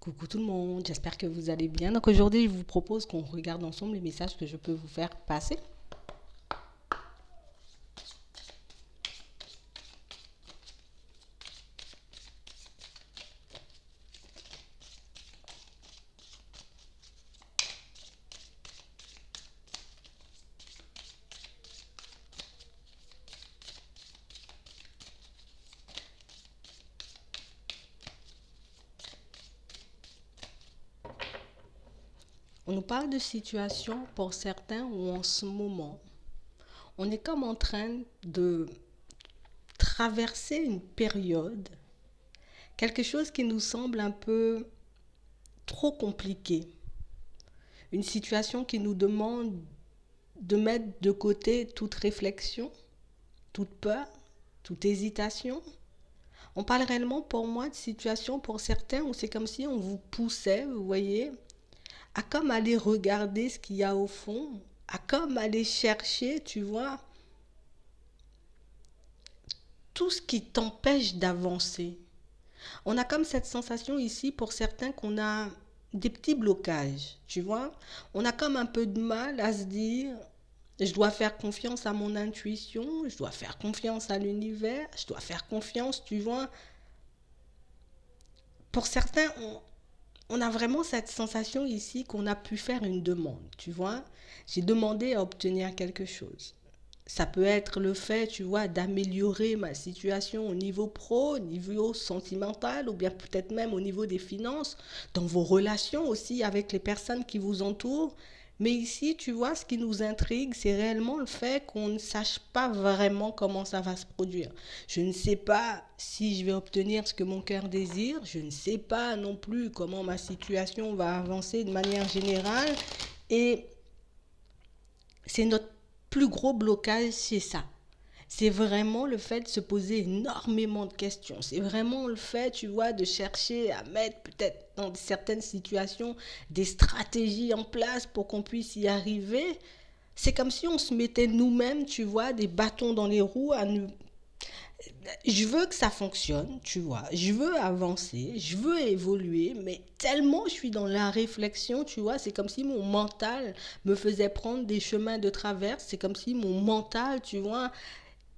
Coucou tout le monde, j'espère que vous allez bien. Donc aujourd'hui, je vous propose qu'on regarde ensemble les messages que je peux vous faire passer. On nous parle de situation pour certains où en ce moment, on est comme en train de traverser une période, quelque chose qui nous semble un peu trop compliqué. Une situation qui nous demande de mettre de côté toute réflexion, toute peur, toute hésitation. On parle réellement pour moi de situation pour certains où c'est comme si on vous poussait, vous voyez, à comme aller regarder ce qu'il y a au fond, à comme aller chercher, tu vois, tout ce qui t'empêche d'avancer. On a comme cette sensation ici pour certains qu'on a des petits blocages, tu vois. On a comme un peu de mal à se dire, je dois faire confiance à mon intuition, je dois faire confiance à l'univers, je dois faire confiance, tu vois. Pour certains, on a vraiment cette sensation ici qu'on a pu faire une demande, tu vois. J'ai demandé à obtenir quelque chose. Ça peut être le fait, tu vois, d'améliorer ma situation au niveau pro, au niveau sentimental, ou bien peut-être même au niveau des finances, dans vos relations aussi avec les personnes qui vous entourent. Mais ici, tu vois, ce qui nous intrigue, c'est réellement le fait qu'on ne sache pas vraiment comment ça va se produire. Je ne sais pas si je vais obtenir ce que mon cœur désire. Je ne sais pas non plus comment ma situation va avancer de manière générale. Et c'est notre plus gros blocage, c'est ça. C'est vraiment le fait de se poser énormément de questions. C'est vraiment le fait, tu vois, de chercher à mettre peut-être dans certaines situations des stratégies en place pour qu'on puisse y arriver. C'est comme si on se mettait nous-mêmes, tu vois, des bâtons dans les roues à nous. Je veux que ça fonctionne, tu vois. Je veux avancer, je veux évoluer, mais tellement je suis dans la réflexion, tu vois, c'est comme si mon mental me faisait prendre des chemins de traverse. C'est comme si mon mental, tu vois,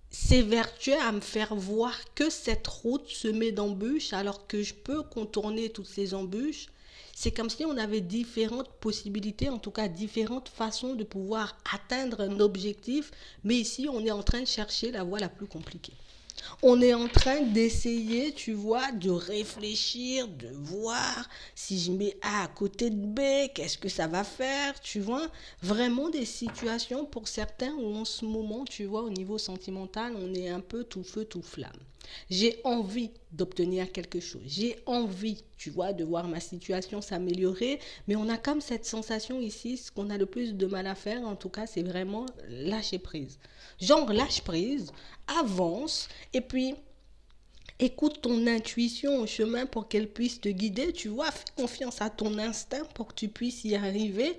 s'évertuait à me faire voir que cette route semée d'embûches alors que je peux contourner toutes ces embûches. C'est comme si on avait différentes possibilités, en tout cas différentes façons de pouvoir atteindre un objectif, mais ici on est en train de chercher la voie la plus compliquée. On est en train d'essayer, tu vois, de réfléchir, de voir si je mets A à côté de B, qu'est-ce que ça va faire, tu vois. Vraiment des situations pour certains où en ce moment, tu vois, au niveau sentimental, on est un peu tout feu, tout flamme. J'ai envie d'obtenir quelque chose. J'ai envie, tu vois, de voir ma situation s'améliorer. Mais on a comme cette sensation ici, ce qu'on a le plus de mal à faire, en tout cas, c'est vraiment lâcher prise. Genre, lâche prise, avance, et puis écoute ton intuition au chemin pour qu'elle puisse te guider. Tu vois, fais confiance à ton instinct pour que tu puisses y arriver.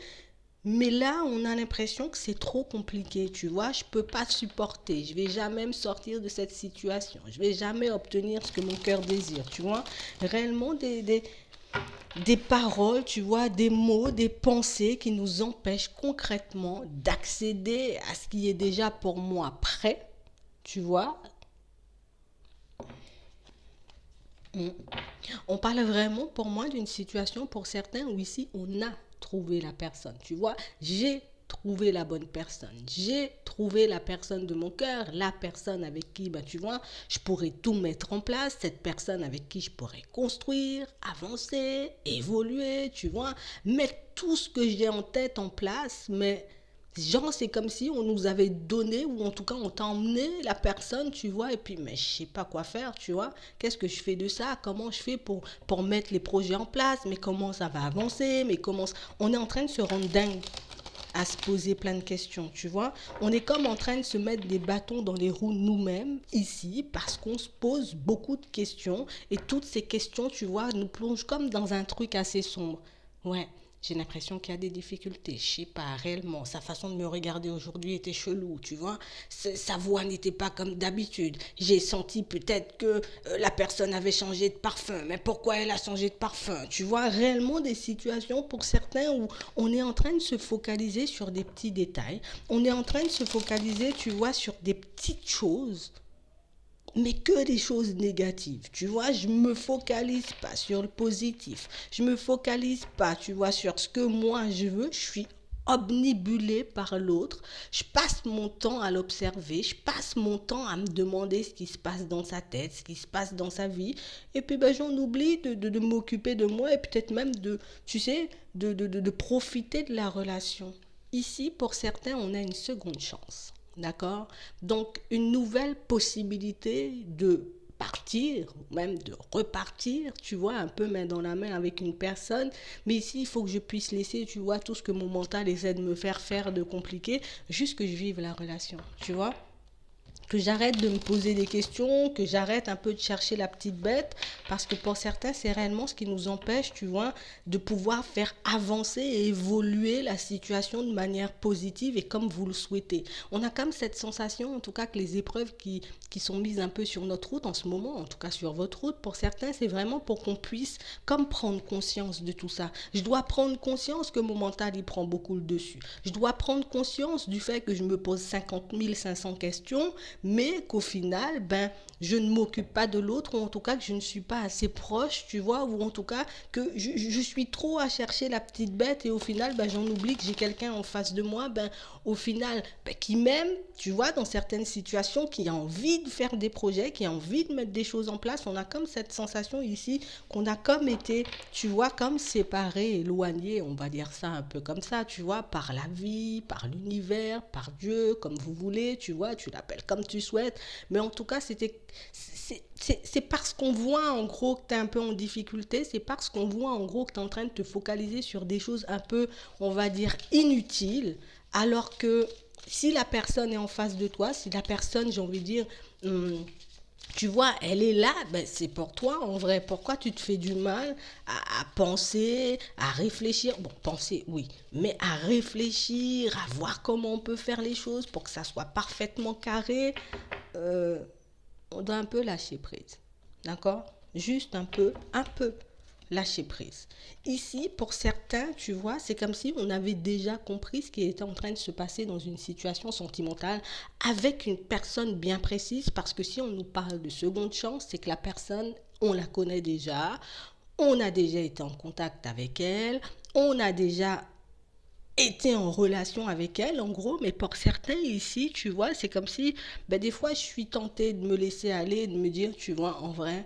Mais là, on a l'impression que c'est trop compliqué, tu vois. Je ne peux pas supporter. Je ne vais jamais me sortir de cette situation. Je ne vais jamais obtenir ce que mon cœur désire, tu vois. Réellement, des paroles, tu vois, des mots, des pensées qui nous empêchent concrètement d'accéder à ce qui est déjà pour moi prêt, tu vois. On parle vraiment pour moi d'une situation pour certains où ici on a trouvé la personne. Tu vois, j'ai trouvé la bonne personne. J'ai trouvé la personne de mon cœur, la personne avec qui, bah, tu vois, je pourrais tout mettre en place, cette personne avec qui je pourrais construire, avancer, évoluer, tu vois, mettre tout ce que j'ai en tête en place, mais genre, c'est comme si on nous avait donné, ou en tout cas, on t'a emmené la personne, tu vois, et puis, mais je sais pas quoi faire, tu vois. Qu'est-ce que je fais de ça? Comment je fais pour mettre les projets en place? Mais comment ça va avancer? Mais comment. On est en train de se rendre dingue à se poser plein de questions, tu vois. On est comme en train de se mettre des bâtons dans les roues nous-mêmes, ici, parce qu'on se pose beaucoup de questions, et toutes ces questions, tu vois, nous plongent comme dans un truc assez sombre. Ouais. J'ai l'impression qu'il y a des difficultés. Je sais pas, réellement. Sa façon de me regarder aujourd'hui était chelou, tu vois. Sa voix n'était pas comme d'habitude. J'ai senti peut-être que la personne avait changé de parfum. Mais pourquoi elle a changé de parfum? Tu vois, réellement des situations pour certains où on est en train de se focaliser sur des petits détails. On est en train de se focaliser, tu vois, sur des petites choses, mais que des choses négatives. Tu vois, je me focalise pas sur le positif. Je me focalise pas, tu vois, sur ce que moi je veux. Je suis obnubilée par l'autre. Je passe mon temps à l'observer. Je passe mon temps à me demander ce qui se passe dans sa tête, ce qui se passe dans sa vie. Et puis, ben, j'en oublie de m'occuper de moi et peut-être même de, tu sais, de profiter de la relation. Ici, pour certains, on a une seconde chance. D'accord? Donc, une nouvelle possibilité de partir, même de repartir, tu vois, un peu main dans la main avec une personne. Mais ici, il faut que je puisse laisser, tu vois, tout ce que mon mental essaie de me faire faire de compliqué, juste que je vive la relation, tu vois? Que j'arrête de me poser des questions, que j'arrête un peu de chercher la petite bête, parce que pour certains, c'est réellement ce qui nous empêche, tu vois, de pouvoir faire avancer et évoluer la situation de manière positive et comme vous le souhaitez. On a comme cette sensation, en tout cas, que les épreuves qui sont mises un peu sur notre route en ce moment, en tout cas sur votre route, pour certains, c'est vraiment pour qu'on puisse comme prendre conscience de tout ça. Je dois prendre conscience que mon mental, il prend beaucoup le dessus. Je dois prendre conscience du fait que je me pose 50 500 questions, mais qu'au final, ben, je ne m'occupe pas de l'autre, ou en tout cas que je ne suis pas assez proche, tu vois, ou en tout cas que je suis trop à chercher la petite bête et au final, ben, j'en oublie que j'ai quelqu'un en face de moi, ben, au final, ben, qui m'aime, tu vois, dans certaines situations, qui a envie de faire des projets, qui a envie de mettre des choses en place. On a comme cette sensation ici qu'on a comme été, tu vois, comme séparés, éloignés, on va dire ça un peu comme ça, tu vois, par la vie, par l'univers, par Dieu, comme vous voulez, tu vois, tu l'appelles comme tu souhaites. Mais en tout cas, c'est parce qu'on voit en gros que tu es un peu en difficulté, c'est parce qu'on voit en gros que tu es en train de te focaliser sur des choses un peu, on va dire, inutiles, alors que si la personne est en face de toi, si la personne, j'ai envie de dire, tu vois, elle est là, ben c'est pour toi en vrai. Pourquoi tu te fais du mal à penser, à réfléchir? Bon, penser, oui, mais à réfléchir, à voir comment on peut faire les choses pour que ça soit parfaitement carré. Euh, on doit un peu lâcher prise. D'accord? Juste un peu lâcher prise. Ici, pour certains, tu vois, c'est comme si on avait déjà compris ce qui était en train de se passer dans une situation sentimentale avec une personne bien précise, parce que si on nous parle de seconde chance, c'est que la personne, on la connaît déjà, on a déjà été en contact avec elle, on a déjà été en relation avec elle, en gros, mais pour certains ici, tu vois, c'est comme si, ben, des fois, je suis tentée de me laisser aller, de me dire, tu vois, en vrai,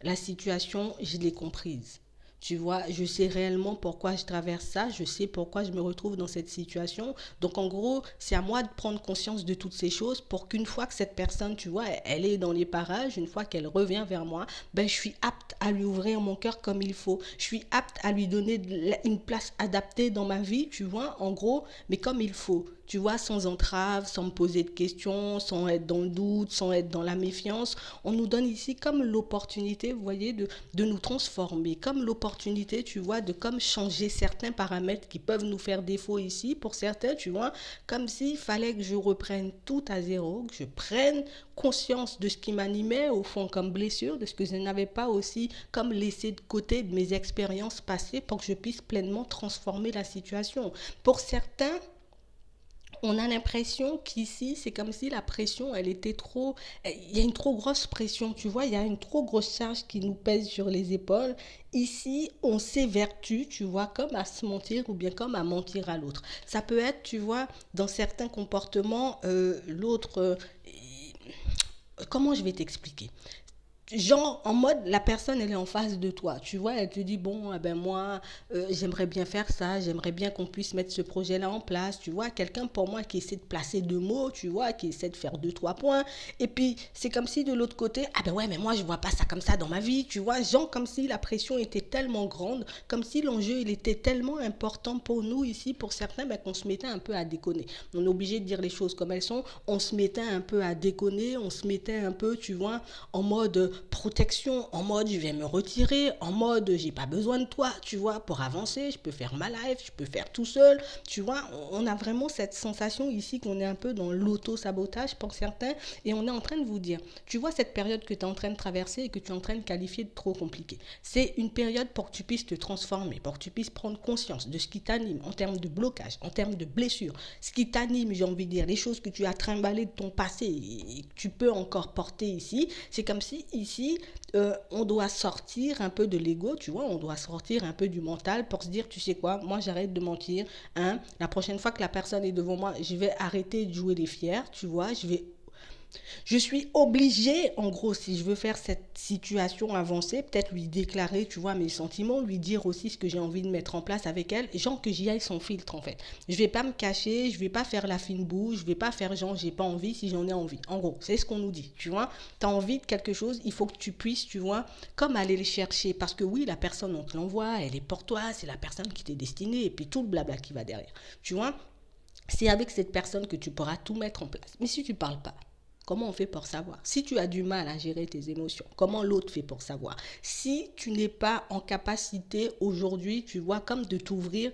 la situation, je l'ai comprise. Tu vois, je sais réellement pourquoi je traverse ça, je sais pourquoi je me retrouve dans cette situation. Donc, en gros, c'est à moi de prendre conscience de toutes ces choses pour qu'une fois que cette personne, tu vois, elle est dans les parages, une fois qu'elle revient vers moi, ben, je suis apte à lui ouvrir mon cœur comme il faut. Je suis apte à lui donner une place adaptée dans ma vie, tu vois, en gros, mais comme il faut. Tu vois, sans entrave, sans me poser de questions, sans être dans le doute, sans être dans la méfiance. On nous donne ici comme l'opportunité, vous voyez, de nous transformer, comme l'opportunité, tu vois, de comme changer certains paramètres qui peuvent nous faire défaut ici. Pour certains, tu vois, comme s'il fallait que je reprenne tout à zéro, que je prenne conscience de ce qui m'animait au fond comme blessure, de ce que je n'avais pas aussi comme laissé de côté de mes expériences passées pour que je puisse pleinement transformer la situation. Pour certains, on a l'impression qu'ici, c'est comme si la pression, elle était trop... Il y a une trop grosse pression, tu vois, il y a une trop grosse charge qui nous pèse sur les épaules. Ici, on s'évertue, tu vois, comme à se mentir ou bien comme à mentir à l'autre. Ça peut être, tu vois, dans certains comportements, l'autre... comment je vais t'expliquer? Genre en mode la personne elle est en face de toi, tu vois, elle te dit bon eh ben moi j'aimerais bien faire ça, j'aimerais bien qu'on puisse mettre ce projet là en place, tu vois, quelqu'un pour moi qui essaie de placer deux mots, tu vois, qui essaie de faire deux trois points, et puis c'est comme si de l'autre côté ah ben ouais mais moi je vois pas ça comme ça dans ma vie, tu vois, genre comme si la pression était tellement grande, comme si l'enjeu il était tellement important pour nous ici, pour certains, ben, qu'on se mettait un peu à déconner. On est obligé de dire les choses comme elles sont, on se mettait un peu à déconner, on se mettait un peu, tu vois, en mode protection, en mode je vais me retirer, en mode j'ai pas besoin de toi, tu vois, pour avancer, je peux faire ma life, je peux faire tout seul, tu vois. On a vraiment cette sensation ici qu'on est un peu dans l'auto-sabotage pour certains, et on est en train de vous dire, tu vois cette période que tu es en train de traverser et que tu es en train de qualifier de trop compliquée. C'est une période pour que tu puisses te transformer, pour que tu puisses prendre conscience de ce qui t'anime en termes de blocage, en termes de blessures, ce qui t'anime, j'ai envie de dire, les choses que tu as trimballées de ton passé et que tu peux encore porter ici. C'est comme si ici, on doit sortir un peu de l'ego, tu vois, on doit sortir un peu du mental pour se dire, tu sais quoi, moi j'arrête de mentir, hein, la prochaine fois que la personne est devant moi, je vais arrêter de jouer les fiers, tu vois, je suis obligée, en gros, si je veux faire cette situation avancer, peut-être lui déclarer, tu vois, mes sentiments, lui dire aussi ce que j'ai envie de mettre en place avec elle, genre que j'y aille sans filtre, en fait. Je vais pas me cacher, je vais pas faire la fine boue, je vais pas faire genre j'ai pas envie si j'en ai envie. En gros, c'est ce qu'on nous dit, tu vois. Tu as envie de quelque chose, il faut que tu puisses, tu vois, comme aller le chercher. Parce que oui, la personne, on te l'envoie, elle est pour toi, c'est la personne qui t'est destinée, et puis tout le blabla qui va derrière. Tu vois, c'est avec cette personne que tu pourras tout mettre en place. Mais si tu parles pas, comment on fait pour savoir? Si tu as du mal à gérer tes émotions, comment l'autre fait pour savoir? Si tu n'es pas en capacité aujourd'hui, tu vois, comme de t'ouvrir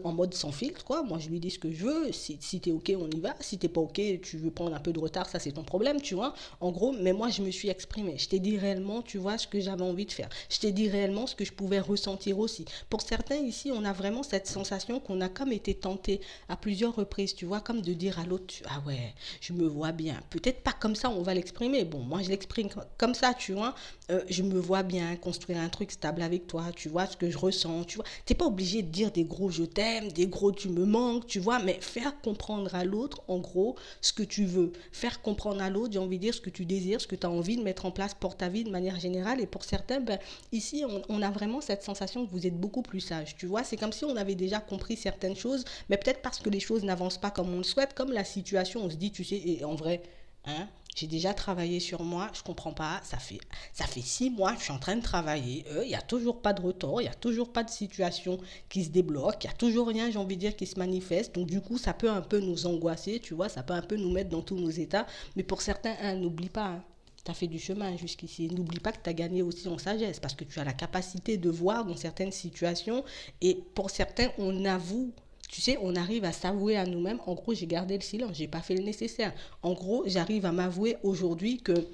en mode sans filtre, quoi. Moi, je lui dis ce que je veux. Si tu es OK, on y va. Si tu n'es pas OK, tu veux prendre un peu de retard, ça, c'est ton problème, tu vois. En gros, mais moi, je me suis exprimée. Je t'ai dit réellement, tu vois, ce que j'avais envie de faire. Je t'ai dit réellement ce que je pouvais ressentir aussi. Pour certains, ici, on a vraiment cette sensation qu'on a comme été tenté à plusieurs reprises, tu vois, comme de dire à l'autre, ah ouais, je me vois bien. Peut-être pas comme ça, on va l'exprimer. Bon, moi, je l'exprime comme ça, tu vois. Je me vois bien construire un truc stable avec toi, tu vois, ce que je ressens, tu vois. T'es pas obligé de dire des gros je t'aime, des gros tu me manques, tu vois, mais faire comprendre à l'autre, en gros, ce que tu veux. Faire comprendre à l'autre, j'ai envie de dire, ce que tu désires, ce que tu as envie de mettre en place pour ta vie de manière générale. Et pour certains, ben, ici, on a vraiment cette sensation que vous êtes beaucoup plus sage, tu vois. C'est comme si on avait déjà compris certaines choses, mais peut-être parce que les choses n'avancent pas comme on le souhaite, comme la situation, on se dit, tu sais, et en vrai, hein, j'ai déjà travaillé sur moi, je comprends pas, ça fait 6 mois que je suis en train de travailler, il n'y a toujours pas de retour, il n'y a toujours pas de situation qui se débloque, il n'y a toujours rien, j'ai envie de dire, qui se manifeste, donc du coup, ça peut un peu nous angoisser, tu vois, ça peut un peu nous mettre dans tous nos états, mais pour certains, hein, n'oublie pas, hein, tu as fait du chemin jusqu'ici. N'oublie pas que tu as gagné aussi en sagesse parce que tu as la capacité de voir dans certaines situations et pour certains, on avoue, tu sais, on arrive à s'avouer à nous-mêmes. En gros, j'ai gardé le silence, j'ai pas fait le nécessaire. En gros, j'arrive à m'avouer aujourd'hui que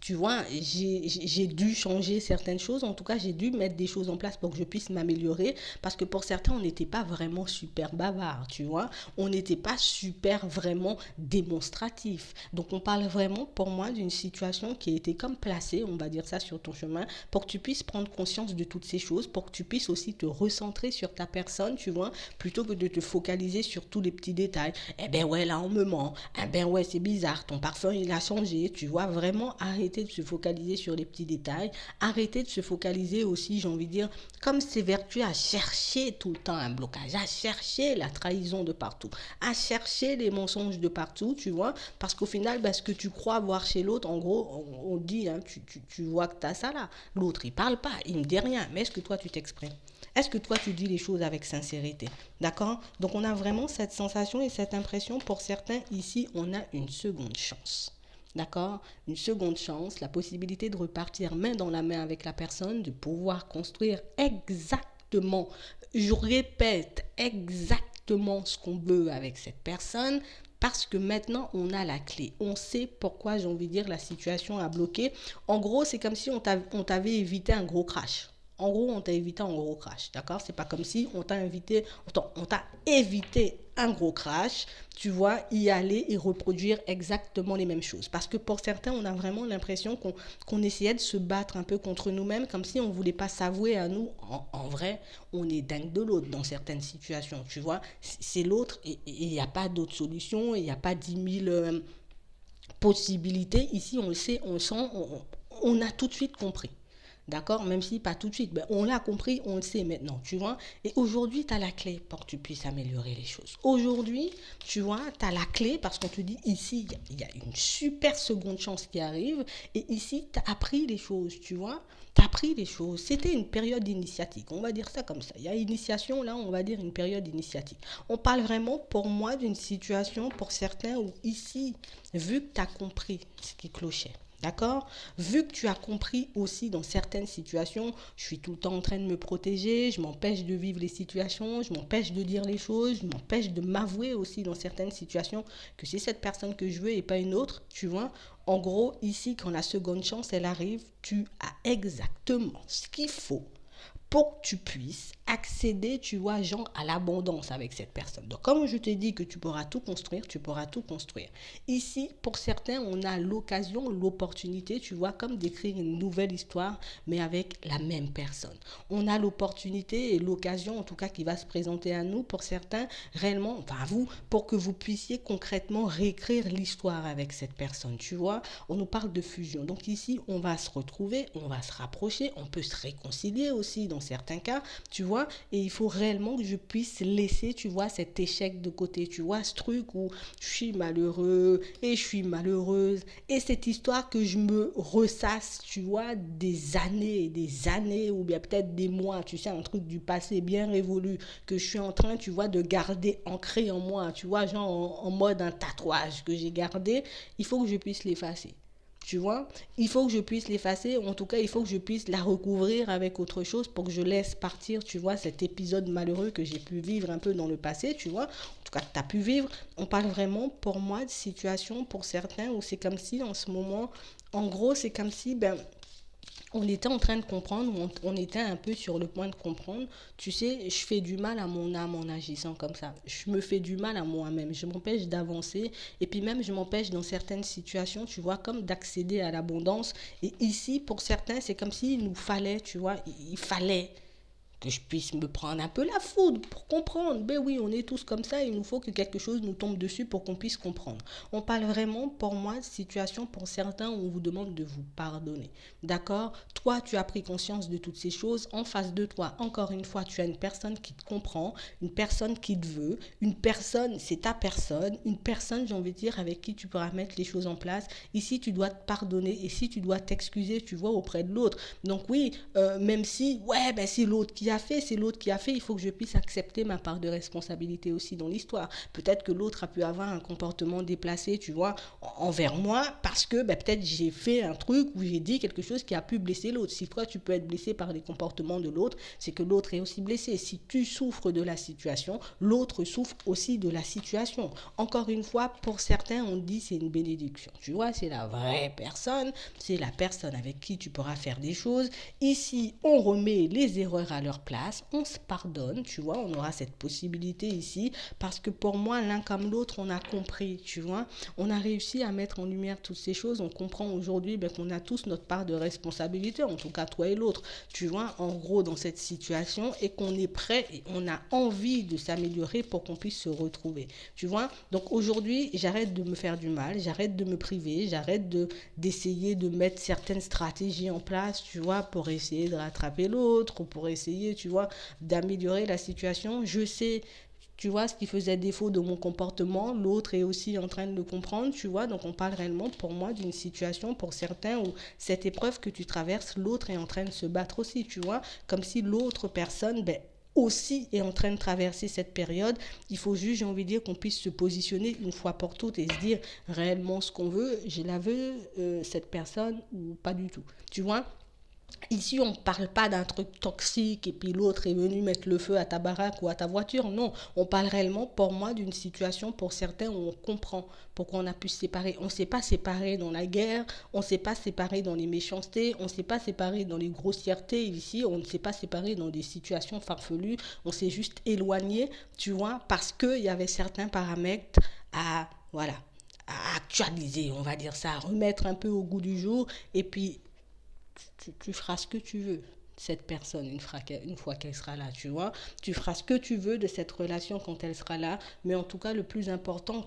tu vois, j'ai dû changer certaines choses. En tout cas, j'ai dû mettre des choses en place pour que je puisse m'améliorer. Parce que pour certains, on n'était pas vraiment super bavard, tu vois. On n'était pas super vraiment démonstratif. Donc, on parle vraiment, pour moi, d'une situation qui a été comme placée, on va dire ça, sur ton chemin, pour que tu puisses prendre conscience de toutes ces choses, pour que tu puisses aussi te recentrer sur ta personne, tu vois, plutôt que de te focaliser sur tous les petits détails. Eh ben ouais, là, on me ment. Eh ben ouais, c'est bizarre, ton parfum, il a changé. Tu vois, vraiment arrêter de se focaliser sur les petits détails. Arrêter de se focaliser aussi, j'ai envie de dire, comme c'est vertueux à chercher tout le temps un blocage, à chercher la trahison de partout, à chercher les mensonges de partout, tu vois, parce qu'au final, ben, ce que tu crois voir chez l'autre, en gros, on dit, hein, tu vois que tu as ça là. L'autre, il parle pas, il ne dit rien, mais est-ce que toi, tu t'exprimes? Est-ce que toi, tu dis les choses avec sincérité? D'accord? Donc, on a vraiment cette sensation et cette impression. Pour certains, ici, on a une seconde chance. D'accord? Une seconde chance, la possibilité de repartir main dans la main avec la personne, de pouvoir construire exactement, je répète, exactement ce qu'on veut avec cette personne. Parce que maintenant, on a la clé. On sait pourquoi, j'ai envie de dire, la situation a bloqué. En gros, c'est comme si on t'avait évité un gros crash. En gros, on t'a évité un gros crash, d'accord? C'est pas comme si on t'a évité un gros crash, tu vois, y aller et reproduire exactement les mêmes choses. Parce que pour certains, on a vraiment l'impression qu'on essayait de se battre un peu contre nous-mêmes, comme si on voulait pas s'avouer à nous. En vrai, on est dingue de l'autre dans certaines situations, tu vois. C'est l'autre et il n'y a pas d'autre solution, il n'y a pas 10 000 possibilités. Ici, on le sait, on le sent, on a tout de suite compris. D'accord? Même si pas tout de suite. Ben, on l'a compris, on le sait maintenant, tu vois. Et aujourd'hui, tu as la clé pour que tu puisses améliorer les choses. Aujourd'hui, tu vois, tu as la clé parce qu'on te dit ici, il y a une super seconde chance qui arrive. Et ici, tu as appris les choses, tu vois. Tu as appris les choses. C'était une période initiatique. On va dire ça comme ça. Il y a initiation, là, on va dire une période initiatique. On parle vraiment, pour moi, d'une situation, pour certains, où ici, vu que tu as compris ce qui clochait, D'accord? Vu que tu as compris aussi dans certaines situations, je suis tout le temps en train de me protéger, je m'empêche de vivre les situations, je m'empêche de dire les choses, je m'empêche de m'avouer aussi dans certaines situations que c'est cette personne que je veux et pas une autre, tu vois? En gros, ici, quand la seconde chance, elle arrive, tu as exactement ce qu'il faut pour que tu puisses accéder, tu vois, genre à l'abondance avec cette personne. Donc, comme je te dis que tu pourras tout construire, tu pourras tout construire. Ici, pour certains, on a l'occasion, l'opportunité, tu vois, comme d'écrire une nouvelle histoire, mais avec la même personne. On a l'opportunité et l'occasion, en tout cas, qui va se présenter à nous, pour certains, réellement, enfin à vous, pour que vous puissiez concrètement réécrire l'histoire avec cette personne, tu vois. On nous parle de fusion. Donc ici, on va se retrouver, on va se rapprocher, on peut se réconcilier aussi dans certains cas, tu vois, et il faut réellement que je puisse laisser, tu vois, cet échec de côté, tu vois, ce truc où je suis malheureux et je suis malheureuse, et cette histoire que je me ressasse, tu vois, des années et des années, ou bien peut-être des mois, tu sais, un truc du passé bien révolu, que je suis en train, tu vois, de garder ancré en moi, tu vois, genre en mode un tatouage que j'ai gardé, il faut que je puisse l'effacer. Tu vois, il faut que je puisse l'effacer, ou en tout cas, il faut que je puisse la recouvrir avec autre chose pour que je laisse partir, tu vois, cet épisode malheureux que j'ai pu vivre un peu dans le passé, tu vois, en tout cas, que tu as pu vivre. On parle vraiment, pour moi, de situation pour certains où c'est comme si, en ce moment, en gros, c'est comme si, ben, on était en train de comprendre, on était un peu sur le point de comprendre. Tu sais, je fais du mal à mon âme en agissant comme ça. Je me fais du mal à moi-même. Je m'empêche d'avancer. Et puis même, je m'empêche dans certaines situations, tu vois, comme d'accéder à l'abondance. Et ici, pour certains, c'est comme s'il nous fallait, tu vois, il fallait que je puisse me prendre un peu la foudre pour comprendre. Ben oui, on est tous comme ça, il nous faut que quelque chose nous tombe dessus pour qu'on puisse comprendre. On parle vraiment, pour moi, de situation pour certains où on vous demande de vous pardonner. D'accord? Toi, tu as pris conscience de toutes ces choses. En face de toi, encore une fois, tu as une personne qui te comprend, une personne qui te veut, une personne, c'est ta personne, une personne, j'ai envie de dire, avec qui tu pourras mettre les choses en place. Ici, tu dois te pardonner, et si tu dois t'excuser, tu vois, auprès de l'autre. Donc oui, même si, ouais, ben c'est l'autre qui a fait, c'est l'autre qui a fait, il faut que je puisse accepter ma part de responsabilité aussi dans l'histoire. Peut-être que l'autre a pu avoir un comportement déplacé, tu vois, envers moi, parce que ben, peut-être j'ai fait un truc où j'ai dit quelque chose qui a pu blesser l'autre. Si toi, tu peux être blessé par les comportements de l'autre, c'est que l'autre est aussi blessé. Si tu souffres de la situation, l'autre souffre aussi de la situation. Encore une fois, pour certains, on dit c'est une bénédiction. Tu vois, c'est la vraie personne, c'est la personne avec qui tu pourras faire des choses. Ici, on remet les erreurs à leur place, on se pardonne, tu vois, on aura cette possibilité ici, parce que pour moi, l'un comme l'autre, on a compris, tu vois, on a réussi à mettre en lumière toutes ces choses, on comprend aujourd'hui ben, qu'on a tous notre part de responsabilité, en tout cas toi et l'autre, tu vois, en gros, dans cette situation, et qu'on est prêt et on a envie de s'améliorer pour qu'on puisse se retrouver, tu vois, donc aujourd'hui, j'arrête de me faire du mal, j'arrête de me priver, j'arrête d'essayer de mettre certaines stratégies en place, tu vois, pour essayer de rattraper l'autre, ou pour essayer, tu vois, d'améliorer la situation. Je sais, tu vois, ce qui faisait défaut de mon comportement, l'autre est aussi en train de le comprendre, tu vois, donc on parle réellement pour moi d'une situation pour certains où cette épreuve que tu traverses, l'autre est en train de se battre aussi, tu vois, comme si l'autre personne, ben, aussi est en train de traverser cette période. Il faut juste, j'ai envie de dire, qu'on puisse se positionner une fois pour toutes et se dire réellement ce qu'on veut. Je la veux, cette personne, ou pas du tout. Tu vois, ici, on ne parle pas d'un truc toxique et puis l'autre est venu mettre le feu à ta baraque ou à ta voiture. Non, on parle réellement, pour moi, d'une situation pour certains où on comprend pourquoi on a pu se séparer. On ne s'est pas séparé dans la guerre, on ne s'est pas séparé dans les méchancetés, on ne s'est pas séparé dans les grossièretés. Ici, on ne s'est pas séparé dans des situations farfelues. On s'est juste éloigné, tu vois, parce qu'il y avait certains paramètres à, voilà, à actualiser, on va dire ça, à remettre un peu au goût du jour. Et puis, tu feras ce que tu veux cette personne une fois qu'elle sera là, tu vois. Tu feras ce que tu veux de cette relation quand elle sera là, mais en tout cas, le plus important,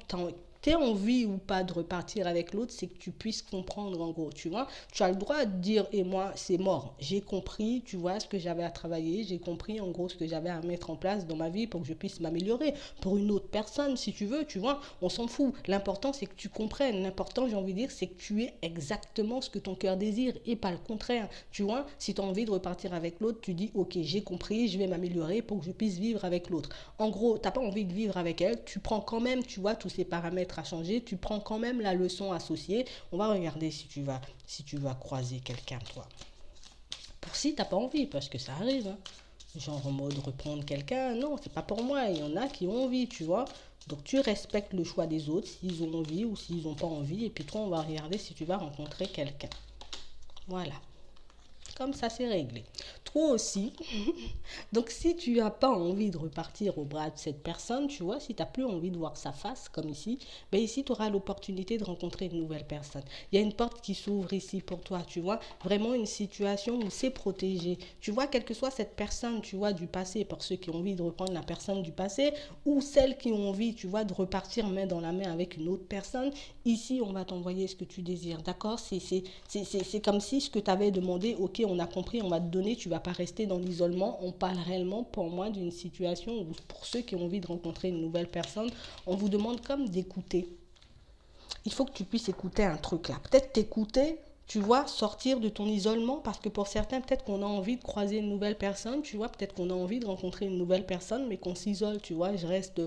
t'aies envie ou pas de repartir avec l'autre, c'est que tu puisses comprendre en gros, tu vois. Tu as le droit de dire, et moi, c'est mort. J'ai compris, tu vois, ce que j'avais à travailler, j'ai compris en gros ce que j'avais à mettre en place dans ma vie pour que je puisse m'améliorer. Pour une autre personne, si tu veux, tu vois, on s'en fout. L'important, c'est que tu comprennes. L'important, j'ai envie de dire, c'est que tu aies exactement ce que ton cœur désire et pas le contraire. Tu vois, si tu as envie de repartir avec l'autre, tu dis, ok, j'ai compris, je vais m'améliorer pour que je puisse vivre avec l'autre. En gros, tu n'as pas envie de vivre avec elle, tu prends quand même, tu vois, tous ces paramètres mettre à changer, tu prends quand même la leçon associée. On va regarder si tu vas croiser quelqu'un, toi. Pour si t'as pas envie, parce que ça arrive, hein. Genre en mode reprendre quelqu'un, non, c'est pas pour moi. Il y en a qui ont envie, tu vois. Donc tu respectes le choix des autres, s'ils ont envie ou s'ils n'ont pas envie. Et puis toi, on va regarder si tu vas rencontrer quelqu'un. Voilà. Comme ça, c'est réglé. Toi aussi. Donc, si tu n'as pas envie de repartir au bras de cette personne, tu vois, si tu n'as plus envie de voir sa face, comme ici, ben ici, tu auras l'opportunité de rencontrer une nouvelle personne. Il y a une porte qui s'ouvre ici pour toi, tu vois. Vraiment une situation où c'est protégé. Tu vois, quelle que soit cette personne, tu vois, du passé, pour ceux qui ont envie de reprendre la personne du passé, ou celles qui ont envie, tu vois, de repartir main dans la main avec une autre personne, ici, on va t'envoyer ce que tu désires, d'accord? C'est comme si ce que tu avais demandé, ok, on a compris, on va te donner, tu ne vas pas rester dans l'isolement. On parle réellement pour moi d'une situation où pour ceux qui ont envie de rencontrer une nouvelle personne, on vous demande comme d'écouter. Il faut que tu puisses écouter un truc là. Peut-être t'écouter, tu vois, sortir de ton isolement, parce que pour certains, peut-être qu'on a envie de croiser une nouvelle personne, tu vois, peut-être qu'on a envie de rencontrer une nouvelle personne, mais qu'on s'isole, tu vois, je reste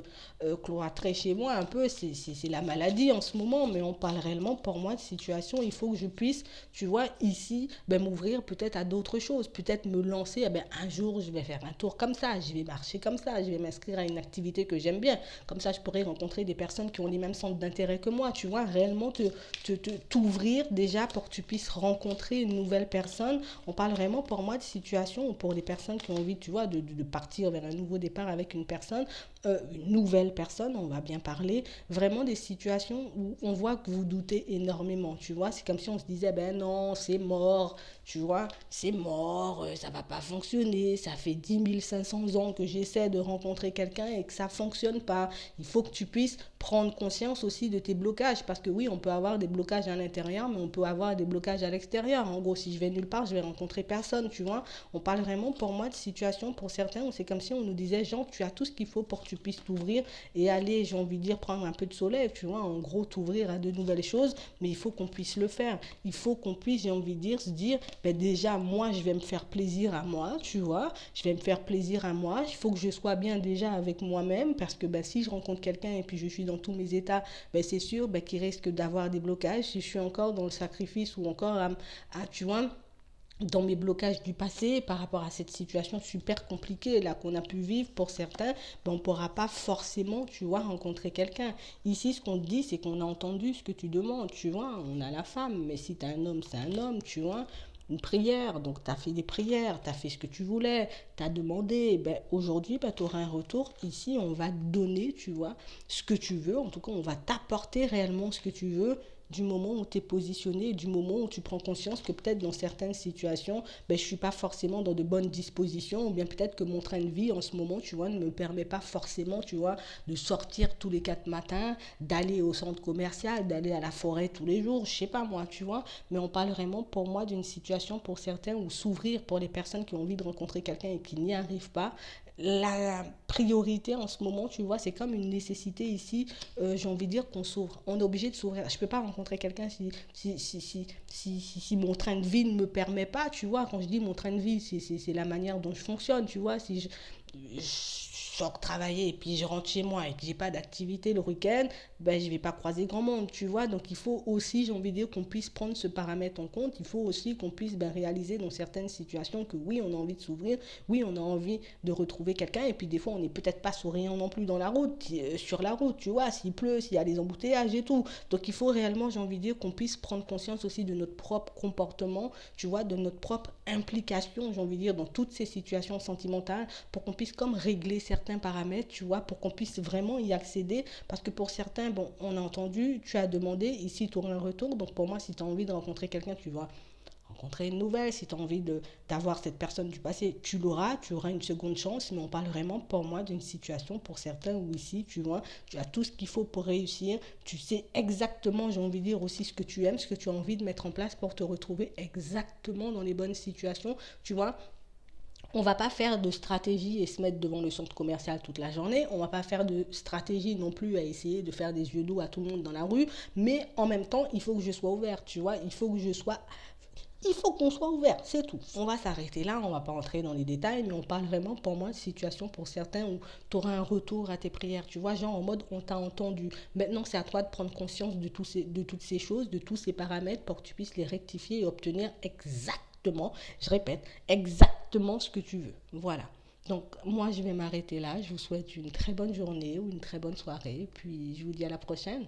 cloîtré chez moi un peu, c'est la maladie en ce moment, mais on parle réellement pour moi de situation, il faut que je puisse, tu vois, ici, ben, m'ouvrir peut-être à d'autres choses, peut-être me lancer, eh ben, un jour, je vais faire un tour comme ça, je vais marcher comme ça, je vais m'inscrire à une activité que j'aime bien, comme ça, je pourrais rencontrer des personnes qui ont les mêmes centres d'intérêt que moi, tu vois, réellement t'ouvrir déjà pour que tu puisses rencontrer une nouvelle personne. On parle vraiment pour moi de situation ou pour les personnes qui ont envie, tu vois, de partir vers un nouveau départ avec une nouvelle personne, on va bien parler, vraiment des situations où on voit que vous doutez énormément, tu vois, c'est comme si on se disait, ben non, c'est mort, tu vois, c'est mort, ça va pas fonctionner, ça fait 10 500 ans que j'essaie de rencontrer quelqu'un et que ça fonctionne pas. Il faut que tu puisses prendre conscience aussi de tes blocages, parce que oui, on peut avoir des blocages à l'intérieur, mais on peut avoir des blocages à l'extérieur. En gros, si je vais nulle part, je vais rencontrer personne, tu vois. On parle vraiment pour moi de situation pour certains où c'est comme si on nous disait, Jean, tu as tout ce qu'il faut pour que tu puisses t'ouvrir et aller, j'ai envie de dire, prendre un peu de soleil, tu vois, en gros, t'ouvrir à de nouvelles choses, mais il faut qu'on puisse le faire. Il faut qu'on puisse, j'ai envie de dire, se dire, ben déjà, moi, je vais me faire plaisir à moi, tu vois, je vais me faire plaisir à moi, il faut que je sois bien déjà avec moi-même, parce que ben, si je rencontre quelqu'un et puis je suis dans tous mes états, ben, c'est sûr ben, qu'il risque d'avoir des blocages. Si je suis encore dans le sacrifice ou encore tu vois, dans mes blocages du passé par rapport à cette situation super compliquée là qu'on a pu vivre pour certains, ben on ne pourra pas forcément, tu vois, rencontrer quelqu'un. Ici, ce qu'on te dit, c'est qu'on a entendu ce que tu demandes, tu vois, on a la femme, mais si tu es un homme, c'est un homme, tu vois. Une prière, donc tu as fait des prières, tu as fait ce que tu voulais, tu as demandé, ben, aujourd'hui ben, tu auras un retour, ici on va te donner, tu vois, ce que tu veux, en tout cas on va t'apporter réellement ce que tu veux, du moment où tu es positionné, du moment où tu prends conscience que peut-être dans certaines situations, ben, je ne suis pas forcément dans de bonnes dispositions, ou bien peut-être que mon train de vie en ce moment, tu vois, ne me permet pas forcément, tu vois, de sortir tous les 4 matins, d'aller au centre commercial, d'aller à la forêt tous les jours, je sais pas moi, tu vois, mais on parle vraiment pour moi d'une situation pour certains où s'ouvrir pour les personnes qui ont envie de rencontrer quelqu'un et qui n'y arrivent pas, la priorité en ce moment, tu vois, c'est comme une nécessité ici, j'ai envie de dire qu'on s'ouvre. On est obligé de s'ouvrir. Je ne peux pas rencontrer quelqu'un si mon train de vie ne me permet pas, tu vois. Quand je dis mon train de vie, c'est la manière dont je fonctionne, tu vois. Si je sors travailler et puis je rentre chez moi et que j'ai pas d'activité le week-end, ben je vais pas croiser grand monde, tu vois. Donc il faut aussi, j'ai envie de dire, qu'on puisse prendre ce paramètre en compte. Il faut aussi qu'on puisse ben, réaliser dans certaines situations que oui, on a envie de s'ouvrir, oui, on a envie de retrouver quelqu'un. Et puis des fois, on n'est peut-être pas souriant non plus dans la route, sur la route, tu vois, s'il pleut, s'il y a des embouteillages et tout. Donc il faut réellement, j'ai envie de dire, qu'on puisse prendre conscience aussi de notre propre comportement, tu vois, de notre propre implication, j'ai envie de dire, dans toutes ces situations sentimentales, pour qu'on puisse comme régler certains paramètres, tu vois, pour qu'on puisse vraiment y accéder. Parce que pour certains, bon, on a entendu, tu as demandé, ici tu auras un retour. Donc pour moi, si tu as envie de rencontrer quelqu'un, tu vas rencontrer une nouvelle. Si tu as envie d'avoir cette personne du passé, tu l'auras, tu auras une seconde chance. Mais on parle vraiment pour moi d'une situation pour certains où ici, tu vois, tu as tout ce qu'il faut pour réussir. Tu sais exactement, j'ai envie de dire aussi ce que tu aimes, ce que tu as envie de mettre en place pour te retrouver exactement dans les bonnes situations, tu vois. On va pas faire de stratégie et se mettre devant le centre commercial toute la journée. On va pas faire de stratégie non plus à essayer de faire des yeux doux à tout le monde dans la rue. Mais en même temps, il faut que je sois ouverte, tu vois. Il faut que je sois Il faut qu'on soit ouvert, c'est tout. On va s'arrêter là, on va pas entrer dans les détails, mais on parle vraiment pour moi de situation pour certains où tu auras un retour à tes prières. Tu vois, genre en mode on t'a entendu. Maintenant, c'est à toi de prendre conscience de toutes ces choses, de tous ces paramètres pour que tu puisses les rectifier et obtenir exactement, je répète, exactement ce que tu veux. Voilà. Donc, moi, je vais m'arrêter là. Je vous souhaite une très bonne journée ou une très bonne soirée. Puis, je vous dis à la prochaine.